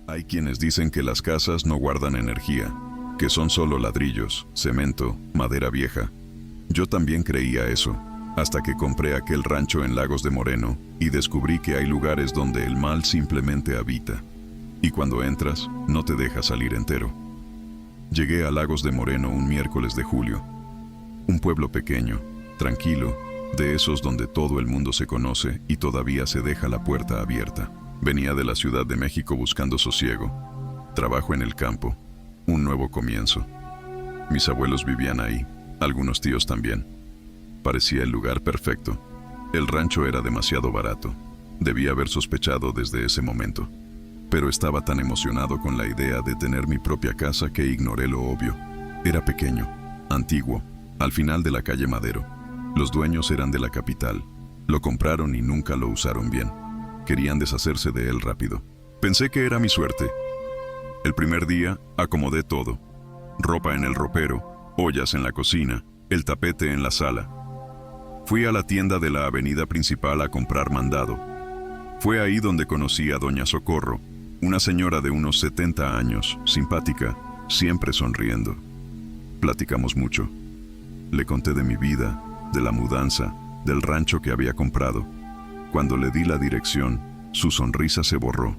Hay quienes dicen que las casas no guardan energía, que son solo ladrillos, cemento, madera vieja. Yo también creía eso, hasta que compré aquel rancho en Lagos de Moreno y descubrí que hay lugares donde el mal simplemente habita. Y cuando entras, no te deja salir entero. Llegué a Lagos de Moreno un miércoles de julio. Un pueblo pequeño, tranquilo, de esos donde todo el mundo se conoce y todavía se deja la puerta abierta. Venía de la Ciudad de México buscando sosiego, trabajo en el campo, un nuevo comienzo. Mis abuelos vivían ahí, algunos tíos también. Parecía el lugar perfecto. El rancho era demasiado barato. Debía haber sospechado desde ese momento. Pero estaba tan emocionado con la idea de tener mi propia casa que ignoré lo obvio. Era pequeño, antiguo, al final de la calle Madero. Los dueños eran de la capital. Lo compraron y nunca lo usaron bien. Querían deshacerse de él rápido. Pensé que era mi suerte. El primer día, acomodé todo. Ropa en el ropero, ollas en la cocina, el tapete en la sala. Fui a la tienda de la avenida principal a comprar mandado. Fue ahí donde conocí a doña Socorro, una señora de unos 70 años, simpática, siempre sonriendo. Platicamos mucho. Le conté de mi vida, de la mudanza, del rancho que había comprado. Cuando le di la dirección, su sonrisa se borró.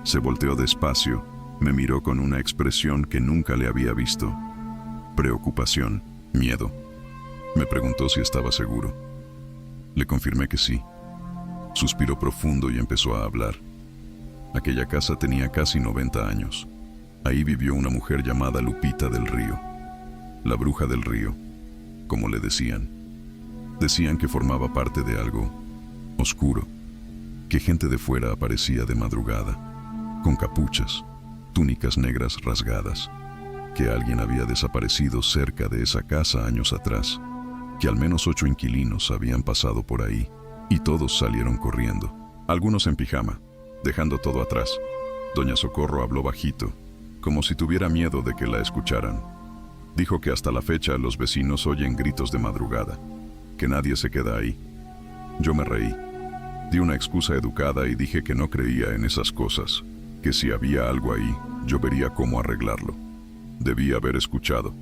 Se volteó despacio, me miró con una expresión que nunca le había visto. Preocupación, miedo. Me preguntó si estaba seguro. Le confirmé que sí. Suspiró profundo y empezó a hablar. Aquella casa tenía casi 90 años. Ahí vivió una mujer llamada Lupita del Río. La bruja del río, como le decían. Decían que formaba parte de algo oscuro, que gente de fuera aparecía de madrugada, con capuchas, túnicas negras rasgadas, que alguien había desaparecido cerca de esa casa años atrás, que al menos 8 inquilinos habían pasado por ahí, y todos salieron corriendo, algunos en pijama, dejando todo atrás. Doña Socorro habló bajito, como si tuviera miedo de que la escucharan. Dijo que hasta la fecha los vecinos oyen gritos de madrugada, que nadie se queda ahí. Yo me reí. Di una excusa educada y dije que no creía en esas cosas, que si había algo ahí, yo vería cómo arreglarlo. Debí haber escuchado.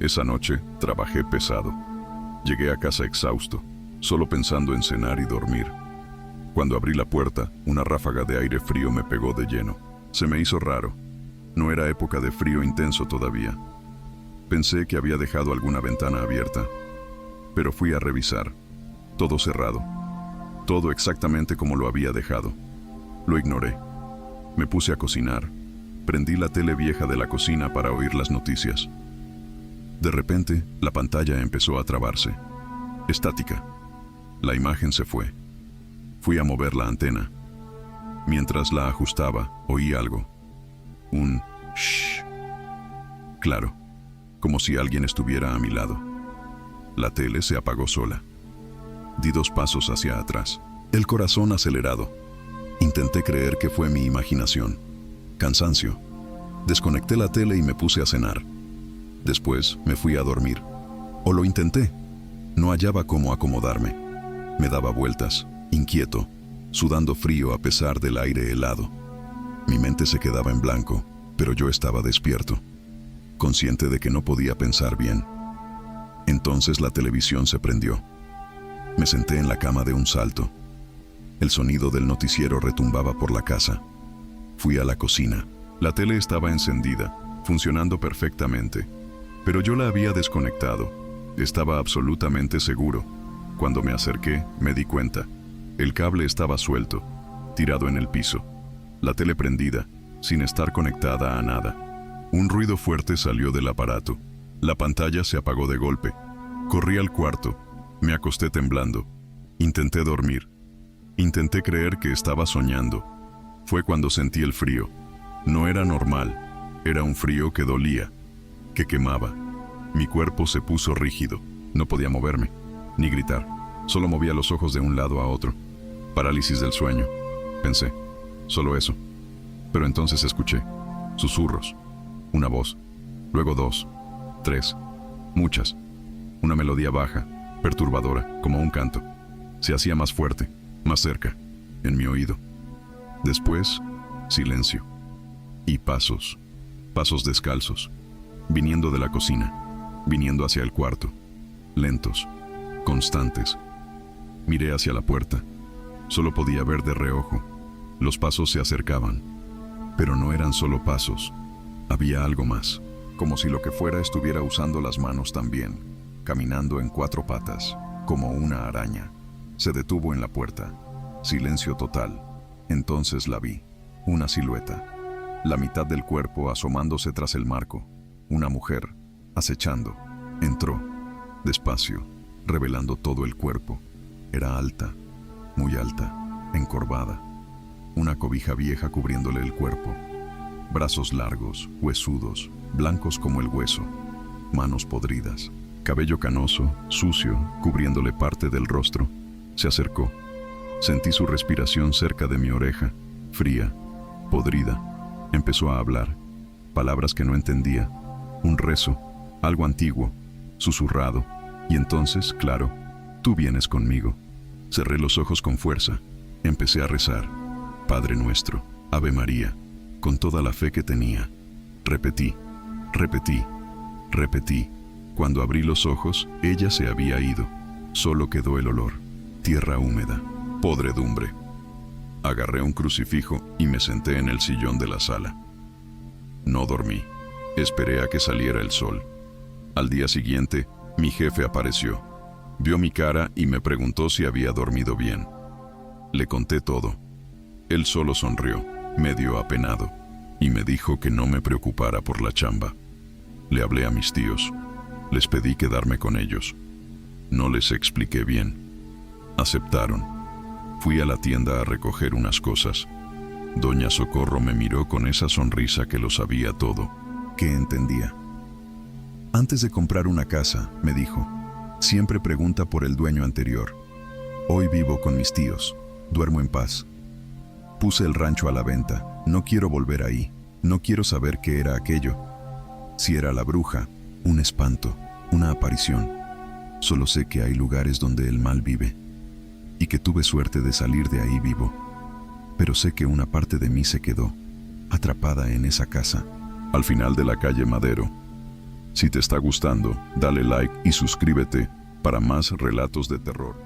Esa noche trabajé pesado. Llegué a casa exhausto, solo pensando en cenar y dormir. Cuando abrí la puerta, una ráfaga de aire frío me pegó de lleno. Se me hizo raro. No era época de frío intenso todavía. Pensé que había dejado alguna ventana abierta, pero fui a revisar. Todo cerrado. Todo exactamente como lo había dejado. Lo ignoré. Me puse a cocinar. Prendí la tele vieja de la cocina para oír las noticias. De repente, la pantalla empezó a trabarse. Estática. La imagen se fue. Fui a mover la antena. Mientras la ajustaba, oí algo. Un shh. Claro, como si alguien estuviera a mi lado. La tele se apagó sola. Di 2 pasos hacia atrás, el corazón acelerado. Intenté creer que fue mi imaginación. Cansancio. Desconecté la tele y me puse a cenar. Después me fui a dormir. O lo intenté. No hallaba cómo acomodarme. Me daba vueltas, inquieto, sudando frío a pesar del aire helado. Mi mente se quedaba en blanco, pero yo estaba despierto, consciente de que no podía pensar bien. Entonces la televisión se prendió. Me senté en la cama de un salto. El sonido del noticiero retumbaba por la casa. Fui a la cocina. La tele estaba encendida, funcionando perfectamente, pero yo la había desconectado. Estaba absolutamente seguro. Cuando me acerqué, me di cuenta. El cable estaba suelto, tirado en el piso. La tele prendida, sin estar conectada a nada. Un ruido fuerte salió del aparato. La pantalla se apagó de golpe. Corrí al cuarto. Me acosté temblando. Intenté dormir. Intenté creer que estaba soñando. Fue cuando sentí el frío. No era normal. Era un frío que dolía, que quemaba. Mi cuerpo se puso rígido. No podía moverme, ni gritar. Solo movía los ojos de un lado a otro. Parálisis del sueño, pensé. Solo eso. Pero entonces escuché susurros. Una voz. Luego 2, 3. Muchas. Una melodía baja, perturbadora, como un canto. Se hacía más fuerte, más cerca, en mi oído. Después, silencio. Y pasos, pasos descalzos, viniendo de la cocina, viniendo hacia el cuarto, lentos, constantes. Miré hacia la puerta. Solo podía ver de reojo. Los pasos se acercaban, pero no eran solo pasos. Había algo más, como si lo que fuera estuviera usando las manos también, caminando en 4 patas, como una araña. Se detuvo en la puerta. Silencio total. Entonces la vi. Una silueta. La mitad del cuerpo asomándose tras el marco. Una mujer, acechando. Entró, despacio, revelando todo el cuerpo. Era alta, muy alta, encorvada. Una cobija vieja cubriéndole el cuerpo. Brazos largos, huesudos, blancos como el hueso. Manos podridas. Cabello canoso, sucio, cubriéndole parte del rostro. Se acercó. Sentí su respiración cerca de mi oreja, fría, podrida. Empezó a hablar, palabras que no entendía. Un rezo, algo antiguo, susurrado. Y entonces, claro, tú vienes conmigo. Cerré los ojos con fuerza. Empecé a rezar. Padre nuestro, Ave María, con toda la fe que tenía. Repetí, repetí, repetí. Cuando abrí los ojos, ella se había ido. Solo quedó el olor. Tierra húmeda, podredumbre. Agarré un crucifijo y me senté en el sillón de la sala. No dormí. Esperé a que saliera el sol. Al día siguiente, mi jefe apareció. Vio mi cara y me preguntó si había dormido bien. Le conté todo. Él solo sonrió, medio apenado, y me dijo que no me preocupara por la chamba. Le hablé a mis tíos. Les pedí quedarme con ellos. No les expliqué bien. Aceptaron. Fui a la tienda a recoger unas cosas. Doña Socorro me miró con esa sonrisa que lo sabía todo, que entendía. Antes de comprar una casa, me dijo, siempre pregunta por el dueño anterior. Hoy vivo con mis tíos, duermo en paz. Puse el rancho a la venta, no quiero volver ahí, no quiero saber qué era aquello. Si era la bruja, un espanto, una aparición. Solo sé que hay lugares donde el mal vive, y que tuve suerte de salir de ahí vivo. Pero sé que una parte de mí se quedó, atrapada en esa casa, al final de la calle Madero. Si te está gustando, dale like y suscríbete para más relatos de terror.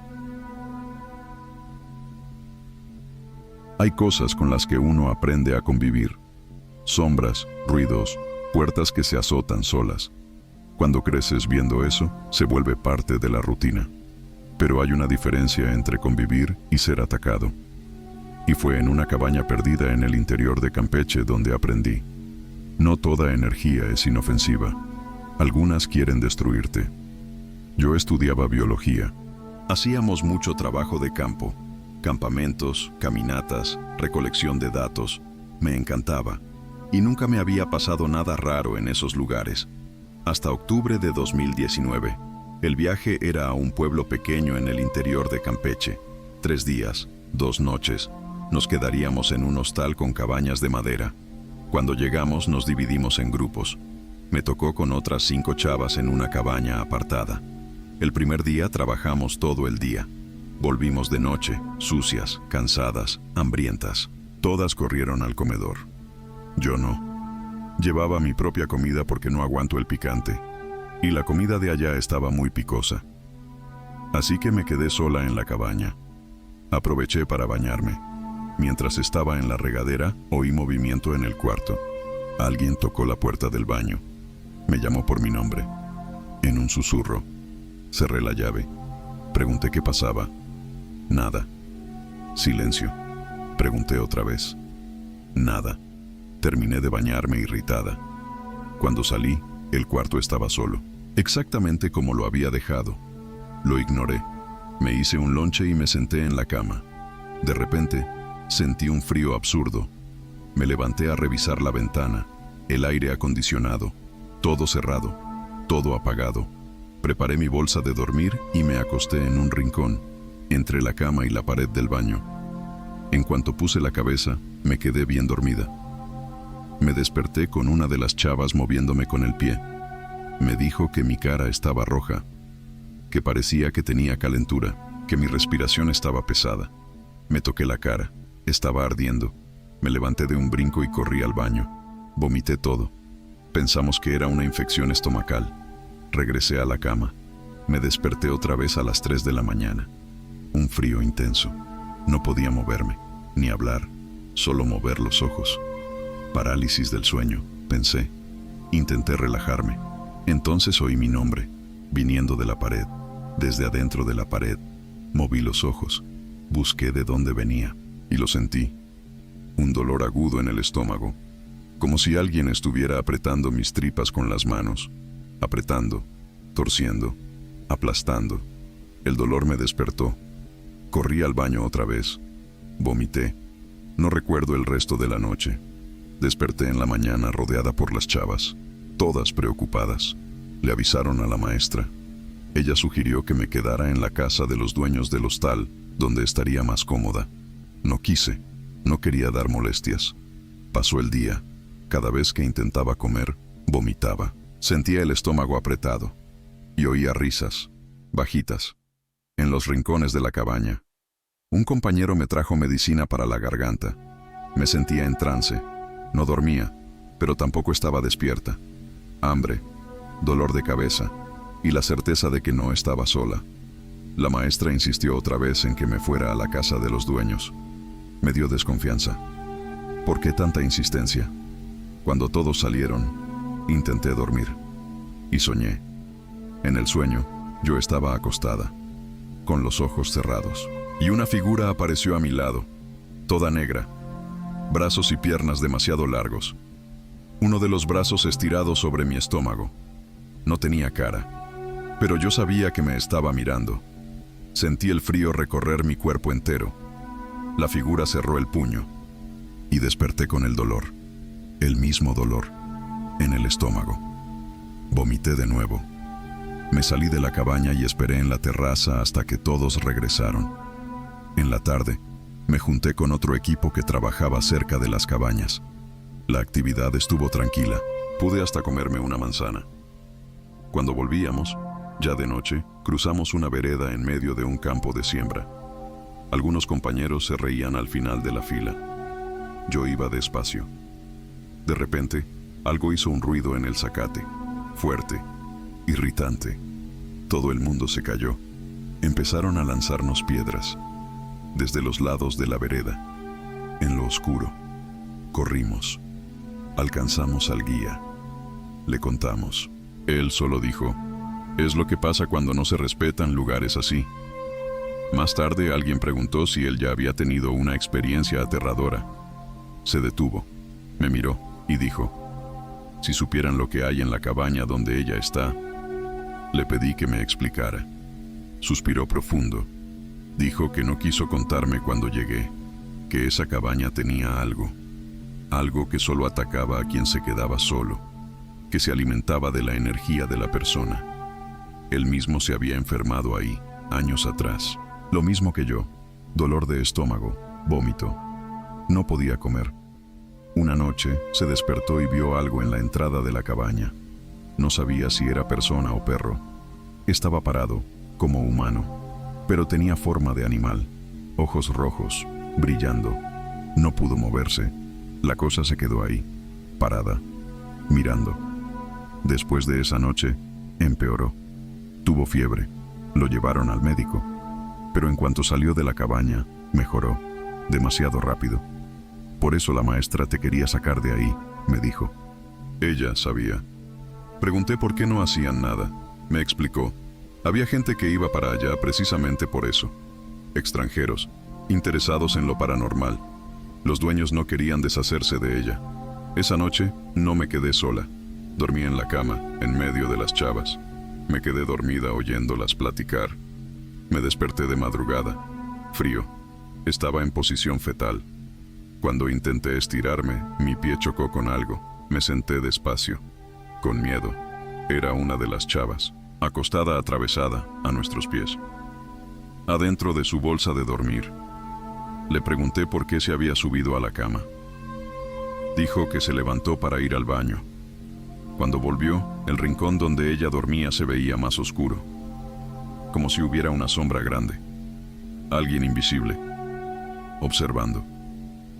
Hay cosas con las que uno aprende a convivir. Sombras, ruidos, puertas que se azotan solas. Cuando creces viendo eso, se vuelve parte de la rutina. Pero hay una diferencia entre convivir y ser atacado. Y fue en una cabaña perdida en el interior de Campeche donde aprendí. No toda energía es inofensiva. Algunas quieren destruirte. Yo estudiaba biología. Hacíamos mucho trabajo de campo. Campamentos, caminatas, recolección de datos. Me encantaba. Y nunca me había pasado nada raro en esos lugares. Hasta octubre de 2019. El viaje era a un pueblo pequeño en el interior de Campeche. 3 días, 2 noches. Nos quedaríamos en un hostal con cabañas de madera. Cuando llegamos nos dividimos en grupos. Me tocó con otras 5 chavas en una cabaña apartada. El primer día trabajamos todo el día. Volvimos de noche, sucias, cansadas, hambrientas. Todas corrieron al comedor. Yo no. Llevaba mi propia comida porque no aguanto el picante. Y la comida de allá estaba muy picosa. Así que me quedé sola en la cabaña. Aproveché para bañarme. Mientras estaba en la regadera, oí movimiento en el cuarto. Alguien tocó la puerta del baño. Me llamó por mi nombre. En un susurro. Cerré la llave. Pregunté qué pasaba. Nada. Silencio. Pregunté otra vez. Nada. Terminé de bañarme irritada. Cuando salí, el cuarto estaba solo, exactamente como lo había dejado. Lo ignoré. Me hice un lonche y me senté en la cama. De repente, sentí un frío absurdo. Me levanté a revisar la ventana, el aire acondicionado, todo cerrado, todo apagado. Preparé mi bolsa de dormir y me acosté en un rincón, entre la cama y la pared del baño. En cuanto puse la cabeza, me quedé bien dormida. Me desperté con una de las chavas moviéndome con el pie. Me dijo que mi cara estaba roja, que parecía que tenía calentura, que mi respiración estaba pesada. Me toqué la cara, estaba ardiendo. Me levanté de un brinco y corrí al baño. Vomité todo. Pensamos que era una infección estomacal. Regresé a la cama. Me desperté otra vez a las 3 de la mañana. Un frío intenso. No podía moverme, ni hablar, solo mover los ojos. Parálisis del sueño, pensé. Intenté relajarme. Entonces oí mi nombre, viniendo de la pared. Desde adentro de la pared, moví los ojos. Busqué de dónde venía, y lo sentí. Un dolor agudo en el estómago, como si alguien estuviera apretando mis tripas con las manos. Apretando, torciendo, aplastando. El dolor me despertó. Corrí al baño otra vez. Vomité. No recuerdo el resto de la noche. Desperté en la mañana rodeada por las chavas, todas preocupadas. Le avisaron a la maestra. Ella sugirió que me quedara en la casa de los dueños del hostal, donde estaría más cómoda. No quise. No quería dar molestias. Pasó el día. Cada vez que intentaba comer, vomitaba. Sentía el estómago apretado. Y oía risas, bajitas, en los rincones de la cabaña. Un compañero me trajo medicina para la garganta. Me sentía en trance. No dormía, pero tampoco estaba despierta. Hambre, dolor de cabeza y la certeza de que no estaba sola. La maestra insistió otra vez en que me fuera a la casa de los dueños. Me dio desconfianza. ¿Por qué tanta insistencia? Cuando todos salieron, intenté dormir. Y soñé. En el sueño, yo estaba acostada, con los ojos cerrados. Y una figura apareció a mi lado, toda negra, brazos y piernas demasiado largos. Uno de los brazos estirado sobre mi estómago. No tenía cara, pero yo sabía que me estaba mirando. Sentí el frío recorrer mi cuerpo entero. La figura cerró el puño y desperté con el dolor, el mismo dolor, en el estómago. Vomité de nuevo. Me salí de la cabaña y esperé en la terraza hasta que todos regresaron. En la tarde, me junté con otro equipo que trabajaba cerca de las cabañas. La actividad estuvo tranquila. Pude hasta comerme una manzana. Cuando volvíamos, ya de noche, cruzamos una vereda en medio de un campo de siembra. Algunos compañeros se reían al final de la fila. Yo iba despacio. De repente, algo hizo un ruido en el zacate, fuerte, irritante. Todo el mundo se cayó. Empezaron a lanzarnos piedras, desde los lados de la vereda. En lo oscuro, corrimos. Alcanzamos al guía. Le contamos. Él solo dijo: es lo que pasa cuando no se respetan lugares así. Más tarde alguien preguntó si él ya había tenido una experiencia aterradora. Se detuvo, me miró y dijo: si supieran lo que hay en la cabaña donde ella está. Le pedí que me explicara. Suspiró profundo. Dijo que no quiso contarme cuando llegué, que esa cabaña tenía algo que solo atacaba a quien se quedaba solo, que se alimentaba de la energía de la persona. Él mismo se había enfermado ahí, años atrás. Lo mismo que yo, dolor de estómago, vómito. No podía comer. Una noche se despertó y vio algo en la entrada de la cabaña. No sabía si era persona o perro. Estaba parado, como humano, pero tenía forma de animal, ojos rojos, brillando. No pudo moverse. La cosa se quedó ahí, parada, mirando. Después de esa noche, empeoró. Tuvo fiebre. Lo llevaron al médico. Pero en cuanto salió de la cabaña, mejoró, demasiado rápido. Por eso la maestra te quería sacar de ahí, me dijo. Ella sabía. Pregunté por qué no hacían nada. Me explicó. Había gente que iba para allá precisamente por eso. Extranjeros, interesados en lo paranormal. Los dueños no querían deshacerse de ella. Esa noche no me quedé sola. Dormí en la cama, en medio de las chavas. Me quedé dormida oyéndolas platicar. Me desperté de madrugada, frío. Estaba en posición fetal. Cuando intenté estirarme, mi pie chocó con algo. Me senté despacio, con miedo. Era una de las chavas, acostada atravesada a nuestros pies. Adentro de su bolsa de dormir. Le pregunté por qué se había subido a la cama. Dijo que se levantó para ir al baño. Cuando volvió, el rincón donde ella dormía se veía más oscuro, como si hubiera una sombra grande. Alguien invisible, observando.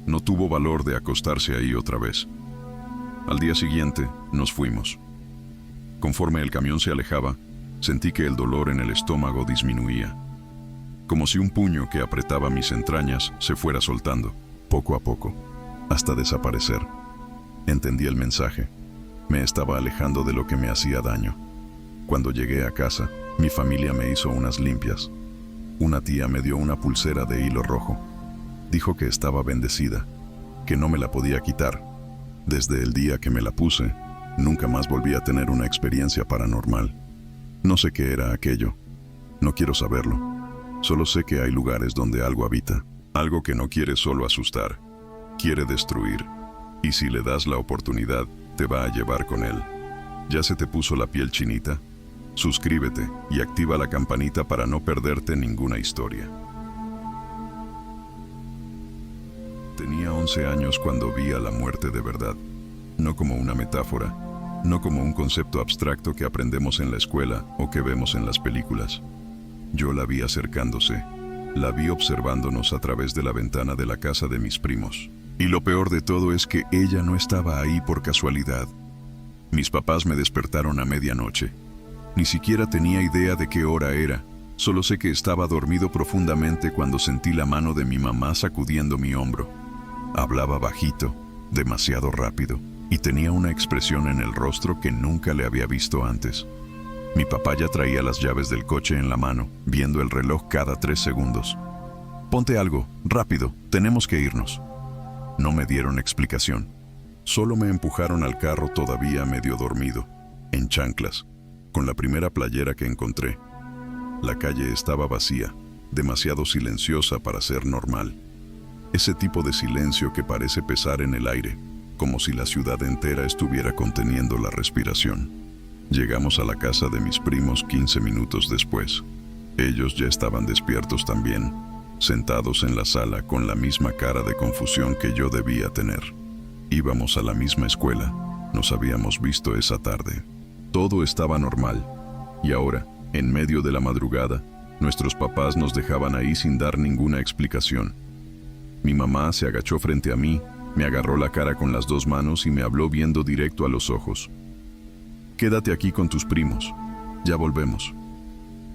No tuvo valor de acostarse ahí otra vez. Al día siguiente, nos fuimos. Conforme el camión se alejaba, sentí que el dolor en el estómago disminuía, como si un puño que apretaba mis entrañas se fuera soltando, poco a poco, hasta desaparecer. Entendí el mensaje. Me estaba alejando de lo que me hacía daño. Cuando llegué a casa, mi familia me hizo unas limpias. Una tía me dio una pulsera de hilo rojo. Dijo que estaba bendecida, que no me la podía quitar. Desde el día que me la puse, nunca más volví a tener una experiencia paranormal. No sé qué era aquello. No quiero saberlo. Solo sé que hay lugares donde algo habita. Algo que no quiere solo asustar, quiere destruir. Y si le das la oportunidad, te va a llevar con él. ¿Ya se te puso la piel chinita? Suscríbete y activa la campanita para no perderte ninguna historia. Tenía 11 años cuando vi a la muerte de verdad. No como una metáfora, no como un concepto abstracto que aprendemos en la escuela o que vemos en las películas. Yo la vi acercándose, la vi observándonos a través de la ventana de la casa de mis primos. Y lo peor de todo es que ella no estaba ahí por casualidad. Mis papás me despertaron a medianoche. Ni siquiera tenía idea de qué hora era. Solo sé que estaba dormido profundamente cuando sentí la mano de mi mamá sacudiendo mi hombro. Hablaba bajito, demasiado rápido, y tenía una expresión en el rostro que nunca le había visto antes. Mi papá ya traía las llaves del coche en la mano, viendo el reloj cada 3 segundos. «Ponte algo, rápido, tenemos que irnos». No me dieron explicación. Solo me empujaron al carro todavía medio dormido, en chanclas, con la primera playera que encontré. La calle estaba vacía, demasiado silenciosa para ser normal. Ese tipo de silencio que parece pesar en el aire, como si la ciudad entera estuviera conteniendo la respiración. Llegamos a la casa de mis primos 15 minutos después. Ellos ya estaban despiertos también, sentados en la sala con la misma cara de confusión que yo debía tener. Íbamos a la misma escuela, nos habíamos visto esa tarde. Todo estaba normal. Y ahora, en medio de la madrugada, nuestros papás nos dejaban ahí sin dar ninguna explicación. Mi mamá se agachó frente a mí, me agarró la cara con las 2 manos y me habló viendo directo a los ojos. «Quédate aquí con tus primos. Ya volvemos.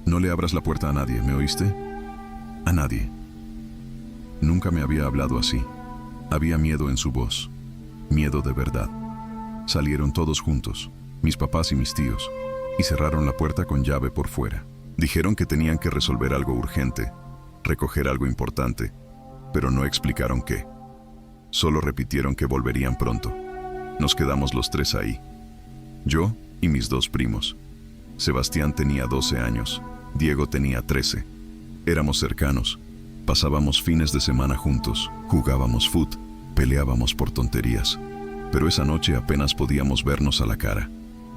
No le abras la puerta a nadie, ¿me oíste? A nadie». Nunca me había hablado así. Había miedo en su voz. Miedo de verdad. Salieron todos juntos, mis papás y mis tíos, y cerraron la puerta con llave por fuera. Dijeron que tenían que resolver algo urgente, recoger algo importante, pero no explicaron qué. Solo repitieron que volverían pronto. Nos quedamos los 3 ahí. Yo y mis 2 primos. Sebastián tenía 12 años, Diego tenía 13. Éramos cercanos, pasábamos fines de semana juntos, jugábamos fut, peleábamos por tonterías. Pero esa noche apenas podíamos vernos a la cara.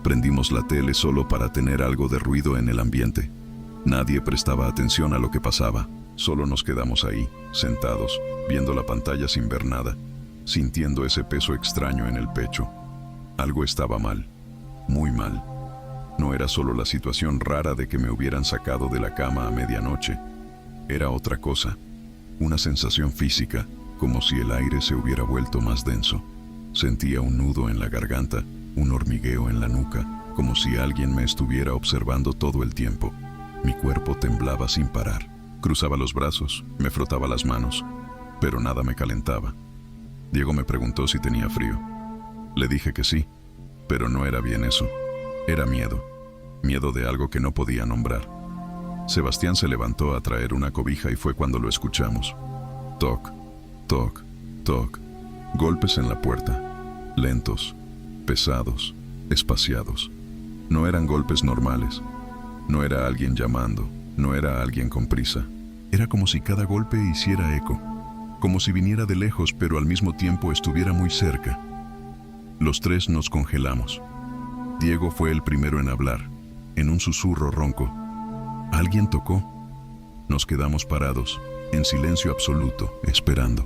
Prendimos la tele solo para tener algo de ruido en el ambiente. Nadie prestaba atención a lo que pasaba. Solo nos quedamos ahí, sentados, viendo la pantalla sin ver nada, sintiendo ese peso extraño en el pecho. Algo estaba mal, muy mal. No era solo la situación rara de que me hubieran sacado de la cama a medianoche. Era otra cosa, una sensación física, como si el aire se hubiera vuelto más denso. Sentía un nudo en la garganta, un hormigueo en la nuca, como si alguien me estuviera observando todo el tiempo. Mi cuerpo temblaba sin parar. Cruzaba los brazos, me frotaba las manos, pero nada me calentaba. Diego me preguntó si tenía frío. Le dije que sí, pero no era bien eso. Era miedo, miedo de algo que no podía nombrar. Sebastián se levantó a traer una cobija y fue cuando lo escuchamos. Toc, toc, toc. Golpes en la puerta, lentos, pesados, espaciados. No eran golpes normales. No era alguien llamando, no era alguien con prisa. Era como si cada golpe hiciera eco, como si viniera de lejos pero al mismo tiempo estuviera muy cerca. Los 3 nos congelamos. Diego fue el primero en hablar, en un susurro ronco. Alguien tocó. Nos quedamos parados, en silencio absoluto, esperando,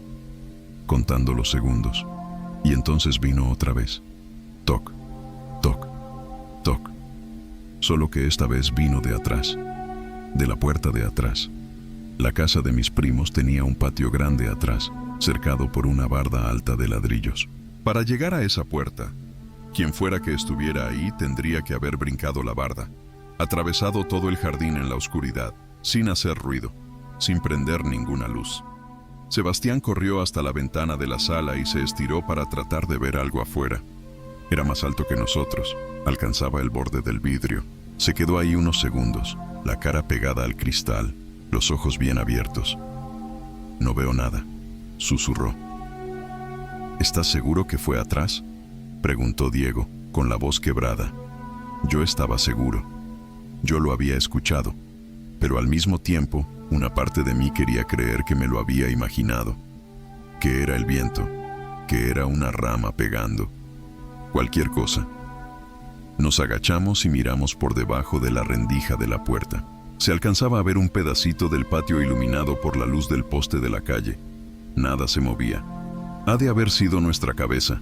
contando los segundos. Y entonces vino otra vez. Toc, toc, toc. Solo que esta vez vino de atrás, de la puerta de atrás. La casa de mis primos tenía un patio grande atrás, cercado por una barda alta de ladrillos. Para llegar a esa puerta, Quien fuera que estuviera ahí tendría que haber brincado la barda, atravesado todo el jardín en la oscuridad, sin hacer ruido, sin prender ninguna luz. Sebastián corrió hasta la ventana de la sala y se estiró para tratar de ver algo afuera. Era más alto que nosotros, alcanzaba el borde del vidrio. Se quedó ahí unos segundos, la cara pegada al cristal, los ojos bien abiertos. «No veo nada», susurró. «¿Estás seguro que fue atrás?», preguntó Diego, con la voz quebrada. Yo estaba seguro. Yo lo había escuchado, pero al mismo tiempo, una parte de mí quería creer que me lo había imaginado, que era el viento, que era una rama pegando. Cualquier cosa. Nos agachamos y miramos por debajo de la rendija de la puerta. Se alcanzaba a ver un pedacito del patio iluminado por la luz del poste de la calle. Nada se movía. «Ha de haber sido nuestra cabeza»,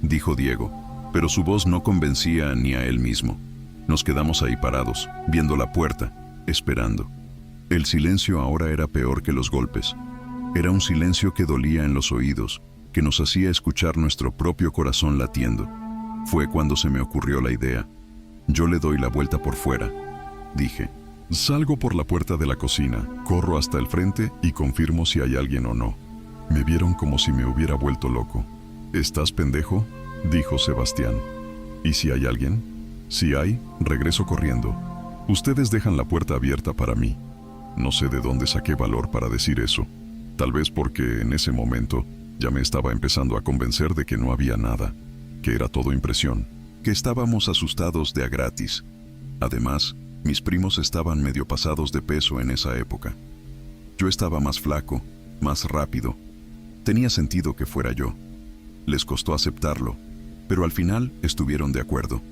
dijo Diego, pero su voz no convencía ni a él mismo. Nos quedamos ahí parados, viendo la puerta, esperando. El silencio ahora era peor que los golpes. Era un silencio que dolía en los oídos, que nos hacía escuchar nuestro propio corazón latiendo. Fue cuando se me ocurrió la idea. «Yo le doy la vuelta por fuera», dije. «Salgo por la puerta de la cocina, corro hasta el frente y confirmo si hay alguien o no». Me vieron como si me hubiera vuelto loco. «¿Estás pendejo?», dijo Sebastián. «¿Y si hay alguien?». «Si hay, regreso corriendo. Ustedes dejan la puerta abierta para mí». No sé de dónde saqué valor para decir eso. Tal vez porque en ese momento ya me estaba empezando a convencer de que no había nada, que era todo impresión, que estábamos asustados de a gratis. Además, mis primos estaban medio pasados de peso en esa época. Yo estaba más flaco, más rápido. Tenía sentido que fuera yo. Les costó aceptarlo, pero al final estuvieron de acuerdo.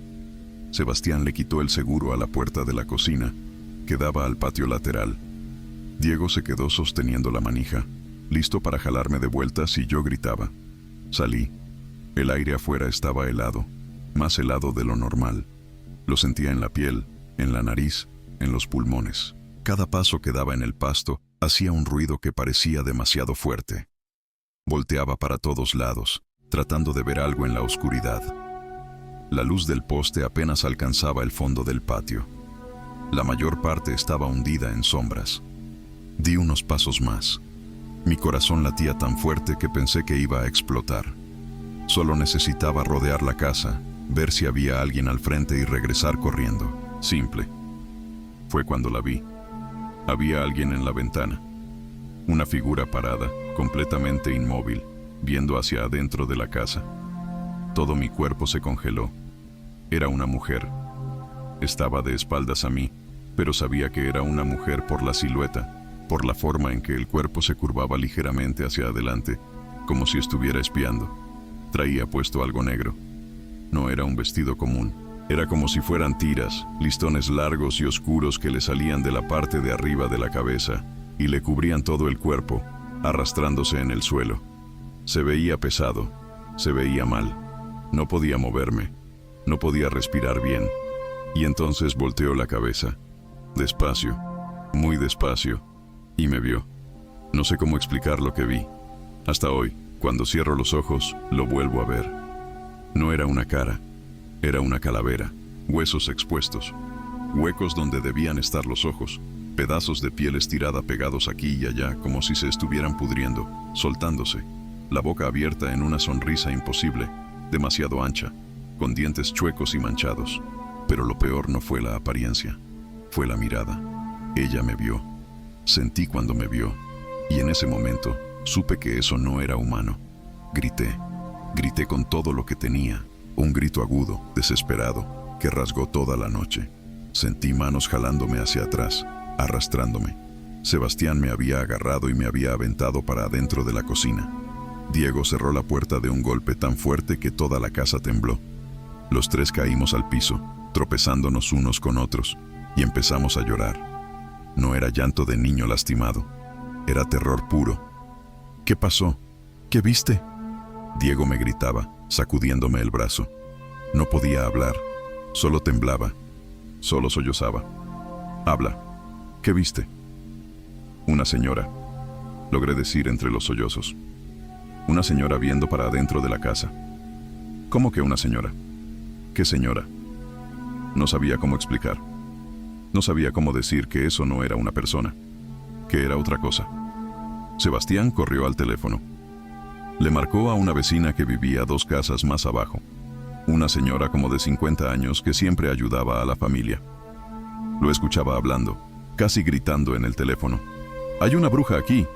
Sebastián le quitó el seguro a la puerta de la cocina, que daba al patio lateral. Diego se quedó sosteniendo la manija, listo para jalarme de vuelta si yo gritaba. Salí. El aire afuera estaba helado, más helado de lo normal. Lo sentía en la piel, en la nariz, en los pulmones. Cada paso que daba en el pasto hacía un ruido que parecía demasiado fuerte. Volteaba para todos lados, tratando de ver algo en la oscuridad. La luz del poste apenas alcanzaba el fondo del patio. La mayor parte estaba hundida en sombras. Di unos pasos más. Mi corazón latía tan fuerte que pensé que iba a explotar. Solo necesitaba rodear la casa, ver si había alguien al frente y regresar corriendo. Simple. Fue cuando la vi. Había alguien en la ventana. Una figura parada, completamente inmóvil, viendo hacia adentro de la casa. Todo mi cuerpo se congeló. Era una mujer. Estaba de espaldas a mí, pero sabía que era una mujer por la silueta, por la forma en que el cuerpo se curvaba ligeramente hacia adelante, como si estuviera espiando. Traía puesto algo negro. No era un vestido común. Era como si fueran tiras, listones largos y oscuros que le salían de la parte de arriba de la cabeza y le cubrían todo el cuerpo, arrastrándose en el suelo. Se veía pesado, se veía mal. No podía moverme, no podía respirar bien. Y entonces volteó la cabeza, despacio, muy despacio, y me vio. No sé cómo explicar lo que vi. Hasta hoy, cuando cierro los ojos, lo vuelvo a ver. No era una cara, era una calavera, huesos expuestos, huecos donde debían estar los ojos, pedazos de piel estirada pegados aquí y allá como si se estuvieran pudriendo, soltándose, la boca abierta en una sonrisa imposible, demasiado ancha, con dientes chuecos y manchados. Pero lo peor no fue la apariencia, fue la mirada. Ella me vio. Sentí cuando me vio, y en ese momento supe que eso no era humano. Grité con todo lo que tenía, un grito agudo, desesperado, que rasgó toda la noche. Sentí manos jalándome hacia atrás, arrastrándome. Sebastián me había agarrado y me había aventado para adentro de la cocina. Diego cerró la puerta de un golpe tan fuerte que toda la casa tembló. Los tres caímos al piso, tropezándonos unos con otros, y empezamos a llorar. No era llanto de niño lastimado, era terror puro. ¿Qué pasó? ¿Qué viste?, Diego me gritaba, sacudiéndome el brazo. No podía hablar, solo temblaba, solo sollozaba. Habla, ¿qué viste? Una señora, logré decir entre los sollozos. Una señora viendo para adentro de la casa. ¿Cómo que una señora? ¿Qué señora? No sabía cómo explicar. No sabía cómo decir que eso no era una persona, que era otra cosa. Sebastián corrió al teléfono. Le marcó a una vecina que vivía 2 casas más abajo. Una señora como de 50 años que siempre ayudaba a la familia. Lo escuchaba hablando, casi gritando en el teléfono. «Hay una bruja aquí.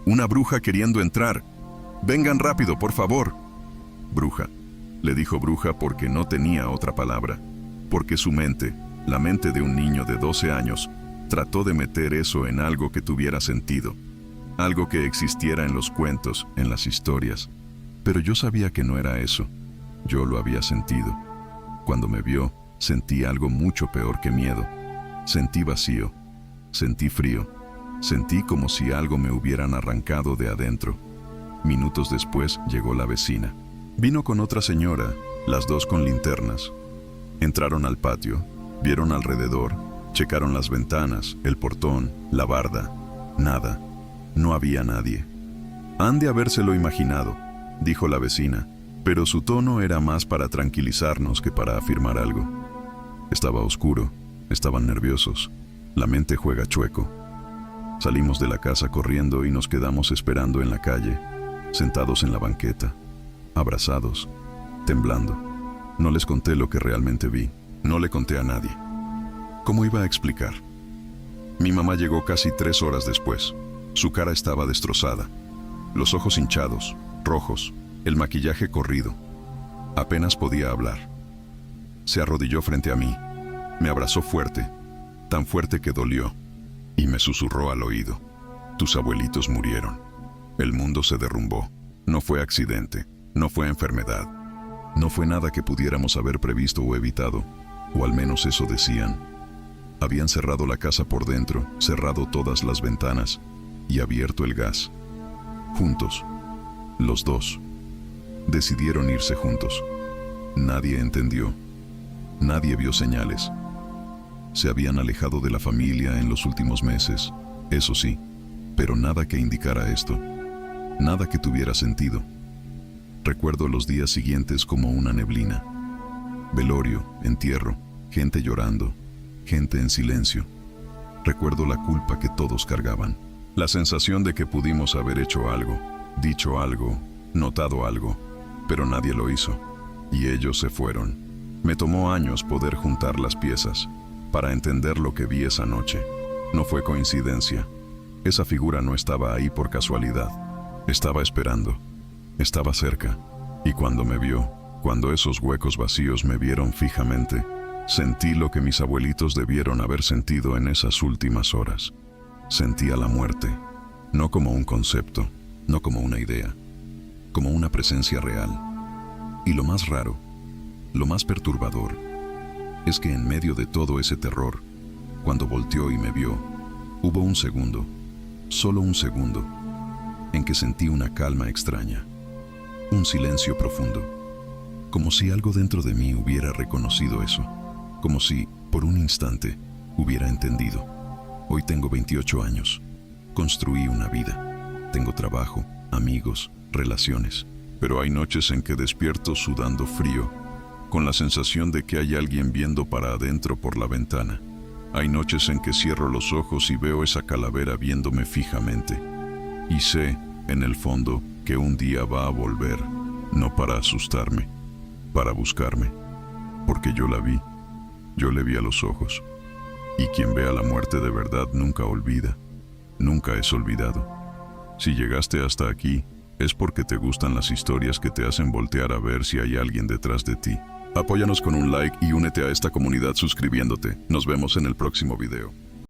Una bruja queriendo entrar. Vengan rápido, por favor». Bruja. Le dijo bruja porque no tenía otra palabra. Porque su mente, la mente de un niño de 12 años, trató de meter eso en algo que tuviera sentido. Algo que existiera en los cuentos, en las historias. Pero yo sabía que no era eso. Yo lo había sentido. Cuando me vio, sentí algo mucho peor que miedo. Sentí vacío. Sentí frío. Sentí como si algo me hubieran arrancado de adentro. Minutos después llegó la vecina. Vino con otra señora, las dos con linternas. Entraron al patio, vieron alrededor, checaron las ventanas, el portón, la barda. Nada. No había nadie. «Han de habérselo imaginado», dijo la vecina, pero su tono era más para tranquilizarnos que para afirmar algo. Estaba oscuro, estaban nerviosos, la mente juega chueco. Salimos de la casa corriendo y nos quedamos esperando en la calle, sentados en la banqueta, abrazados, temblando. No les conté lo que realmente vi, no le conté a nadie. ¿Cómo iba a explicar? Mi mamá llegó casi 3 horas después. Su cara estaba destrozada, los ojos hinchados, rojos, el maquillaje corrido. Apenas podía hablar. Se arrodilló frente a mí, me abrazó fuerte, tan fuerte que dolió, y me susurró al oído: «Tus abuelitos murieron. El mundo se derrumbó. No fue accidente, no fue enfermedad. No fue nada que pudiéramos haber previsto o evitado, o al menos eso decían». Habían cerrado la casa por dentro, cerrado todas las ventanas y abierto el gas. Juntos, los dos. Decidieron irse juntos. Nadie entendió. Nadie vio señales. Se habían alejado de la familia en los últimos meses, eso sí, pero nada que indicara esto. Nada que tuviera sentido. Recuerdo los días siguientes como una neblina. Velorio, entierro, gente llorando, gente en silencio. Recuerdo la culpa que todos cargaban. La sensación de que pudimos haber hecho algo, dicho algo, notado algo, pero nadie lo hizo. Y ellos se fueron. Me tomó años poder juntar las piezas para entender lo que vi esa noche. No fue coincidencia. Esa figura no estaba ahí por casualidad. Estaba esperando. Estaba cerca. Y cuando me vio, cuando esos huecos vacíos me vieron fijamente, sentí lo que mis abuelitos debieron haber sentido en esas últimas horas. Sentía la muerte, no como un concepto, no como una idea, como una presencia real. Y lo más raro, lo más perturbador, es que en medio de todo ese terror, cuando volteó y me vio, hubo un segundo, solo un segundo, en que sentí una calma extraña, un silencio profundo, como si algo dentro de mí hubiera reconocido eso, como si, por un instante, hubiera entendido. Hoy tengo 28 años. Construí una vida. Tengo trabajo, amigos, relaciones. Pero hay noches en que despierto sudando frío, con la sensación de que hay alguien viendo para adentro por la ventana. Hay noches en que cierro los ojos y veo esa calavera viéndome fijamente. Y sé, en el fondo, que un día va a volver, no para asustarme, para buscarme. Porque yo la vi. Yo le vi a los ojos. Y quien ve a la muerte de verdad nunca olvida. Nunca es olvidado. Si llegaste hasta aquí, es porque te gustan las historias que te hacen voltear a ver si hay alguien detrás de ti. Apóyanos con un like y únete a esta comunidad suscribiéndote. Nos vemos en el próximo video.